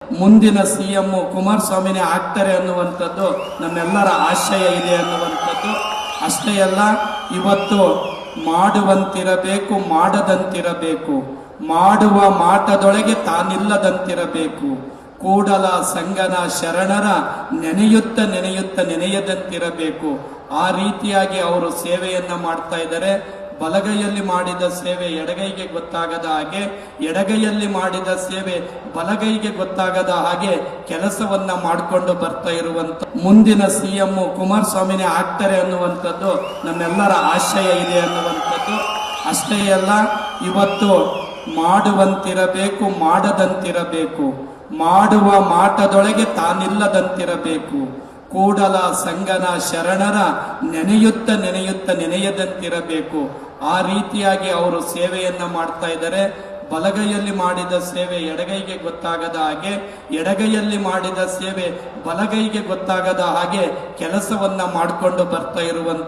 ಮುಂದಿನ ಸಿಎಂ ಕುಮಾರಸ್ವಾಮಿನೇ ಆಗ್ತಾರೆ ಅನ್ನುವಂಥದ್ದು ನಮ್ಮೆಲ್ಲರ ಆಶಯ ಇದೆ ಅನ್ನುವಂಥದ್ದು. ಅಷ್ಟೇ ಅಲ್ಲ, ಇವತ್ತು ಮಾಡುವಂತಿರಬೇಕು, ಮಾಡದಂತಿರಬೇಕು, ಮಾಡುವ ಮಾಟದೊಳಗೆ ತಾನಿಲ್ಲದಂತಿರಬೇಕು, ಕೂಡಲ ಸಂಗನ ಶರಣರ ನೆನೆಯುತ್ತ ನೆನೆಯುತ್ತ ನೆನೆಯದಂತಿರಬೇಕು. ಆ ರೀತಿಯಾಗಿ ಅವರು ಸೇವೆಯನ್ನ ಮಾಡ್ತಾ ಇದ್ದಾರೆ. ಬಲಗೈಯಲ್ಲಿ ಮಾಡಿದ ಸೇವೆ ಎಡಗೈಗೆ ಗೊತ್ತಾಗದ ಹಾಗೆ, ಎಡಗೈಯಲ್ಲಿ ಮಾಡಿದ ಸೇವೆ ಬಲಗೈಗೆ ಗೊತ್ತಾಗದ ಹಾಗೆ ಕೆಲಸವನ್ನ ಮಾಡಿಕೊಂಡು ಬರ್ತಾ ಇರುವಂತ ಮುಂದಿನ ಸಿಎಂ ಕುಮಾರಸ್ವಾಮಿನೇ ಆಗ್ತಾರೆ ಅನ್ನುವಂಥದ್ದು ನಮ್ಮೆಲ್ಲರ ಆಶಯ ಇದೆ ಅನ್ನುವಂಥದ್ದು. ಅಷ್ಟೇ ಅಲ್ಲ, ಇವತ್ತು ಮಾಡುವಂತಿರಬೇಕು, ಮಾಡದಂತಿರಬೇಕು, ಮಾಡುವ ಮಾಟದೊಳಗೆ ತಾನಿಲ್ಲದಂತಿರಬೇಕು, ಕೂಡಲ ಸಂಗನ ಶರಣರ ನೆನೆಯುತ್ತ ನೆನೆಯುತ್ತ ನೆನೆಯದಂತಿರಬೇಕು. ಆ ರೀತಿಯಾಗಿ ಅವರು ಸೇವೆಯನ್ನ ಮಾಡ್ತಾ ಇದ್ದಾರೆ. ಬಲಗೈಯಲ್ಲಿ ಮಾಡಿದ ಸೇವೆ ಎಡಗೈಗೆ ಗೊತ್ತಾಗದ ಹಾಗೆ, ಎಡಗೈಯಲ್ಲಿ ಮಾಡಿದ ಸೇವೆ ಬಲಗೈಗೆ ಗೊತ್ತಾಗದ ಹಾಗೆ ಕೆಲಸವನ್ನ ಮಾಡಿಕೊಂಡು ಬರ್ತಾ ಇರುವಂತ